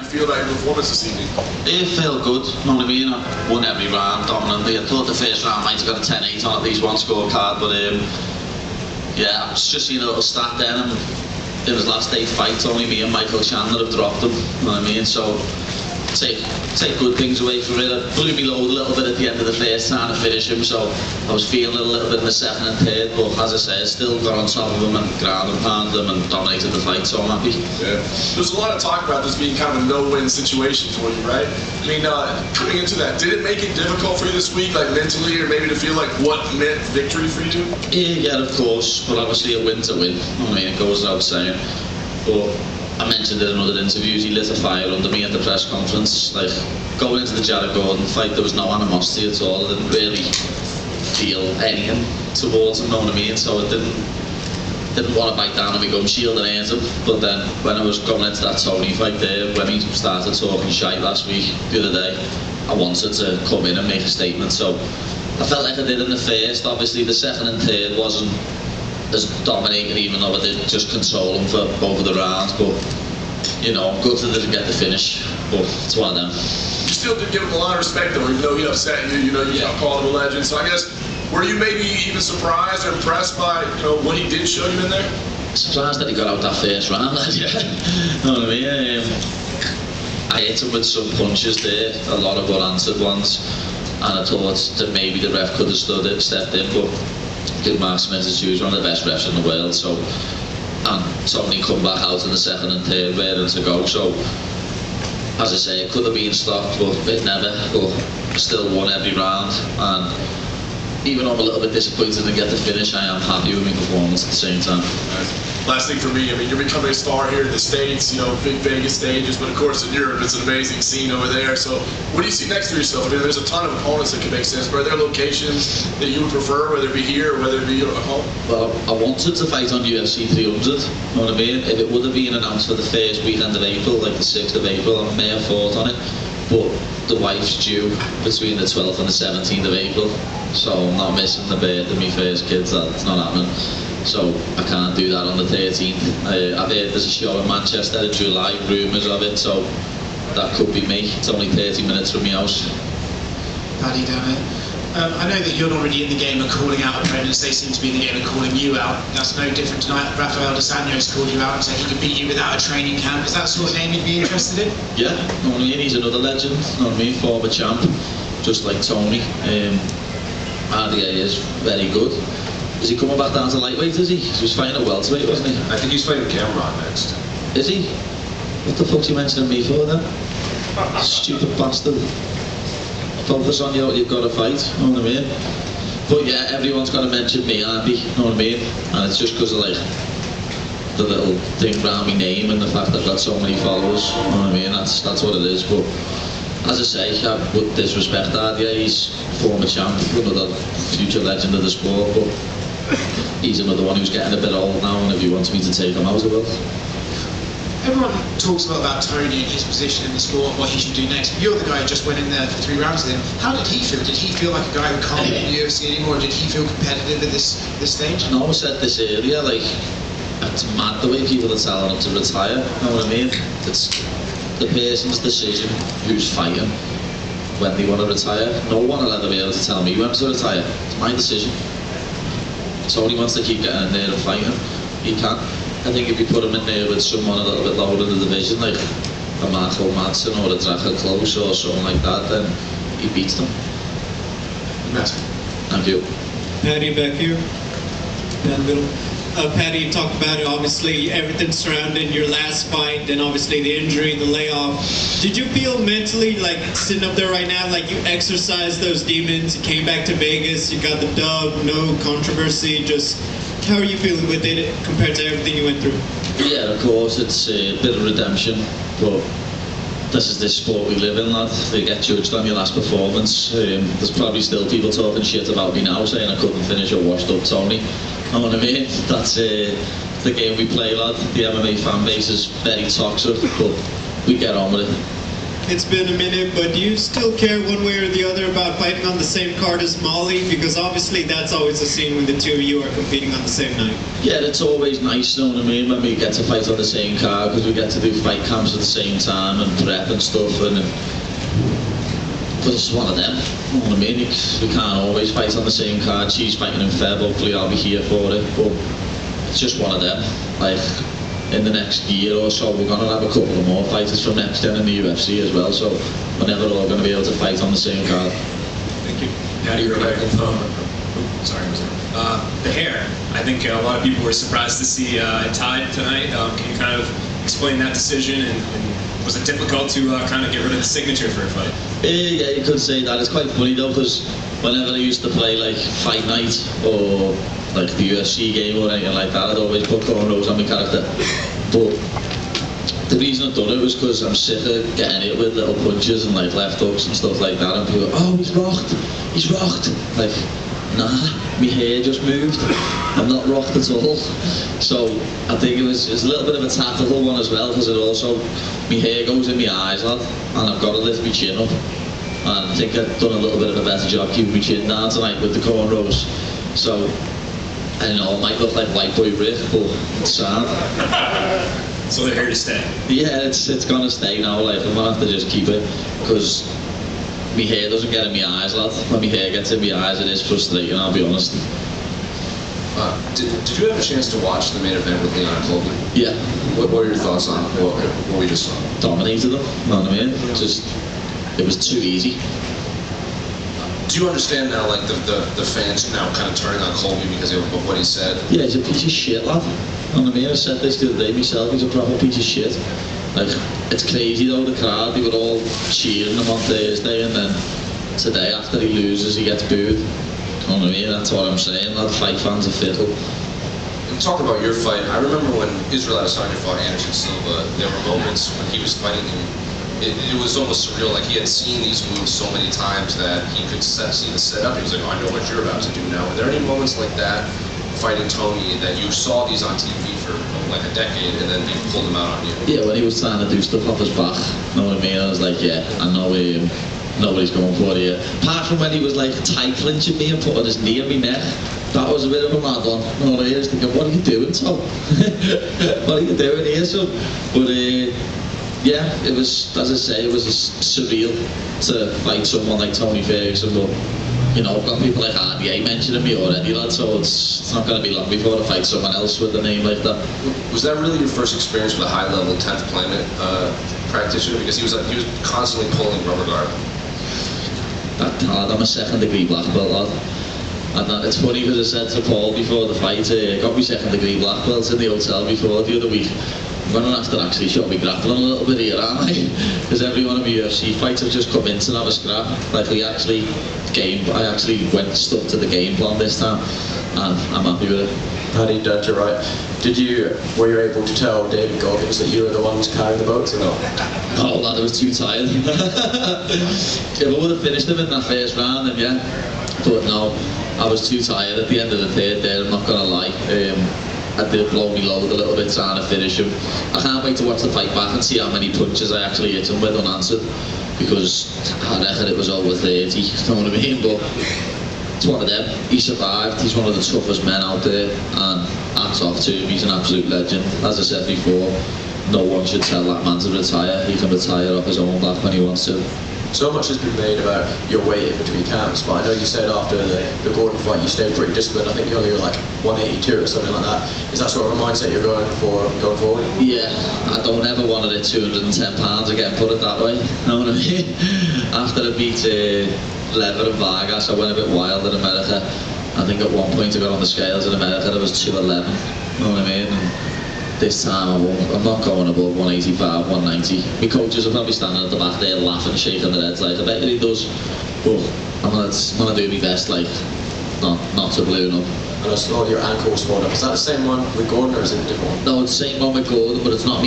you feel about your performance this evening? It felt good, you know what I mean? I won every round dominantly. I thought the first round might have got a 10-8 on at least one scorecard, but yeah, I was just seeing a little stat then, and in his last 8 fights, only me and Michael Chandler have dropped him, you know what I mean? So, take good things away from it. I blew me load a little bit at the end of the first trying to finish him, so I was feeling it a little bit in the second and third, but as I said, still got on top of him and ground and pounded him and dominated the fight, so I'm happy. Yeah. There's a lot of talk about this being kind of a no-win situation for you, right? I mean, coming into that, did it make it difficult for you this week, like mentally, or maybe to feel like what meant victory for you? Yeah, of course, but obviously a win's a win. I mean, it goes without saying. But I mentioned it in other interviews, he lit a fire under me at the press conference. Like, going into the Jared Gordon fight, there was no animosity at all. I didn't really feel anything towards him, know what I mean? So I didn't want to bite down on my gum shield and hurt him. But then, when I was going into that Tony fight there, when he started talking shite last week, the other day, I wanted to come in and make a statement. So I felt like I did in the first. Obviously, the second and third wasn't as dominating, even though I did just control him for both of the rounds, but you know, I'm good that I didn't get the finish, but it's one of them. You still did give him a lot of respect though, even though he upset you, you know, you called him a legend, so I guess, were you maybe even surprised or impressed by, you know, what he did show you in there? Surprised that he got out that first round, yeah. Know what I mean? I hit him with some punches there, a lot of unanswered ones, and I thought that maybe the ref could have stepped in, but give Mark Smith his due, he's one of the best refs in the world, so, and Tony come back out in the second and third ready to go, so as I say, it could have been stopped, but it never, but still won every round, and even though I'm a little bit disappointed to get the finish, I am happy with my performance at the same time. Last thing for me, I mean, you're becoming a star here in the States, you know, big Vegas stages, but of course in Europe it's an amazing scene over there. So what do you see next for yourself? I mean, there's a ton of opponents that could make sense, but are there locations that you would prefer, whether it be here or whether it be at home? Well, I wanted to fight on UFC 300, you know what I mean? If it would have been announced for the first weekend of April, like the 6th of April, I may have fought on it, but the wife's due between the 12th and the 17th of April, so I'm not missing the birth of my first kids, that's not happening. So I can't do that on the 13th. I've heard there's a show in Manchester in July, rumours of it, so that could be me. It's only 30 minutes from my house. Paddy down here. I know that you're not really in the game of calling out opponents, they seem to be in the game of calling you out. That's no different tonight. Rafael Dos Anjos called you out and said he could beat you without a training camp. Is that the sort of name you'd be interested in? Yeah, you know what I mean? He's another legend, you know what I mean? Former champ, just like Tony. RDA is very good. Is he coming back down to lightweight, is he? He was fighting at welterweight, wasn't he? I think he's fighting Cameron next. Is he? What the fuck's he mentioning me for then? Stupid bastard. Focus on you've got to fight, you know what I mean? But yeah, everyone's got to mention me, Andy, you know what I mean? And it's just because of like the little thing around my name and the fact I've got so many followers, you know what I mean? That's what it is. But as I say, I would disrespect RDA, he's former champ, another future legend of the sport, but he's another one who's getting a bit old now, and if he wants me to take him out, I will. Everyone talks a lot about Tony and his position in the sport, what he should do next. You're the guy who just went in there for 3 rounds with him. How did he feel? Did he feel like a guy who can't be in the UFC anymore? Or did he feel competitive at this stage? No, I said this earlier, like, it's mad the way people are telling him to retire, you know what I mean? It's the person's decision who's fighting when they want to retire. No one will ever be able to tell me when to retire. It's my decision. So he wants to keep getting in there and fighting, he can. I think if you put him in there with someone a little bit lower in the division, like a Marco Madsen or a Draco Close or something like that, then he beats them. Thank you. Paddy back here. Down the middle. Paddy, you talked about it, obviously everything surrounding your last fight, then obviously the injury, the layoff. Did you feel mentally, like sitting up there right now, like you exercised those demons, you came back to Vegas, you got the dub, no controversy, just how are you feeling with it compared to everything you went through? Yeah, of course, it's a bit of redemption, but this is this sport we live in, lad. They get judged on your last performance. There's probably still people talking shit about me now, saying I couldn't finish a washed up Tony. You know what I mean? That's the game we play, lad. The MMA fan base is very toxic, but we get on with it. it's been a minute, but do you still care one way or the other about fighting on the same card as Molly? Because obviously that's always a scene when the two of you are competing on the same night. Yeah, it's always nice, you know what I mean, when we get to fight on the same card, because we get to do fight camps at the same time and prep and stuff, but it's one of them, you know what I mean? We can't always fight on the same card. She's fighting in Feb, hopefully I'll be here for it, but it's just one of them. Like, in the next year or so, we're going to have a couple of more fighters from next gen in the UFC as well, so we're never all going to be able to fight on the same card. Thank you. Paddy, you're back. Sorry, the hair. I think a lot of people were surprised to see it tied tonight. Can you kind of explain that decision, and was it difficult to kind of get rid of the signature for a fight? Yeah, you could say that. It's quite funny though, because whenever I used to play like Fight Night or like the UFC game or anything like that, I'd always put cornrows on my character. But the reason I done it was because I'm sick of getting hit with little punches and like left hooks and stuff like that, and people go, oh, he's rocked. Like, nah, my hair just moved. I'm not rocked at all. So I think it was a little bit of a tactical one as well, because it also, my hair goes in my eyes, lad, and I've got to lift my chin up. And I think I've done a little bit of a better job keeping my chin down tonight with the cornrows. So, I know, it might look like white boy Rick, but it's sad. So they're here to stay. Yeah, it's gonna stay now. Like, I'm gonna have to just keep it, because my hair doesn't get in my eyes, lad. When my hair gets in my eyes, it is frustrating, I'll be honest. Did you have a chance to watch the main event with Leon and Colby? Yeah. What are your thoughts on what we just saw? Dominated them, you know what I mean? It was too easy. Do you understand now, like, the fans now kind of turning on Colby because of what he said? Yeah, he's a piece of shit, lad. You know what I mean? I said this the other day myself, he's a proper piece of shit. Like, it's crazy though, the crowd, they were all cheering him on Thursday, and then today after he loses, he gets booed. You know what I mean? That's what I'm saying, lad. Fight fans are fickle. And talk about your fight. I remember when Israel Adesanya fought Anderson Silva, there were moments when he was fighting him. It was almost surreal, like he had seen these moves so many times that he could see the setup. He was like, oh, I know what you're about to do now. Were there any moments like that, fighting Tony, that you saw these on TV for like a decade, and then he pulled them out on you? Yeah, when he was trying to do stuff off his back, you know what I mean? I was like, yeah, I know nobody's going for it here. Apart from when he was like tight clinching me and putting his knee in my neck, that was a bit of a mad one. You know what I mean? I was thinking, what are you doing, Tom? What are you doing here, son? But yeah, it was, as I say, it was surreal to fight someone like Tony Ferguson, but you know, I've got people like RDA mentioning me already, lad, so it's not going to be long before I fight someone else with a name like that. Was that really your first experience with a high-level 10th Planet practitioner? Because he was constantly pulling rubber guard. I'm a second-degree black belt, lad. And it's funny because I said to Paul before the fight, I got my second-degree black belt in the hotel before the other week. I'm going to have to actually show me grappling a little bit here, aren't I? Because every one of my UFC fights have just come in to have a scrap. Like, I actually stuck to the game plan this time, and I'm happy with it. Paddy, Dad, you're right. Were you able to tell David Goggins that you were the ones carrying the boat or not? Oh, lad, I was too tired. If I would have finished him in that first round, then yeah. But no, I was too tired at the end of the third there, I'm not going to lie. I did blow me load a little bit trying to finish him. I can't wait to watch the fight back and see how many punches I actually hit him with unanswered, because I reckon it was over 30, you know what I mean? But it's one of them. He survived. He's one of the toughest men out there, and hats off to him. He's an absolute legend. As I said before, no one should tell that man to retire. He can retire off his own back when he wants to. So much has been made about your weight in between camps, but I know you said after the Gordon fight you stayed pretty disciplined. I think you only were like 182 or something like that. Is that sort of a mindset you're going forward? Yeah, I don't ever want to hit 210 pounds again, put it that way. You know what I mean? After I beat Lever and Vargas, I went a bit wild in America. I think at one point I got on the scales in America, there was 211. You know what I mean? And this time I'm not going above 185, 190. My coaches are probably standing at the back there laughing, shaking their heads like, I bet he does. But I'm gonna do my best, like, not to balloon up. And I saw your ankle was swollen up. Is that the same one with Gordon or is it a different one? No, it's the same one with Gordon, but it's not me.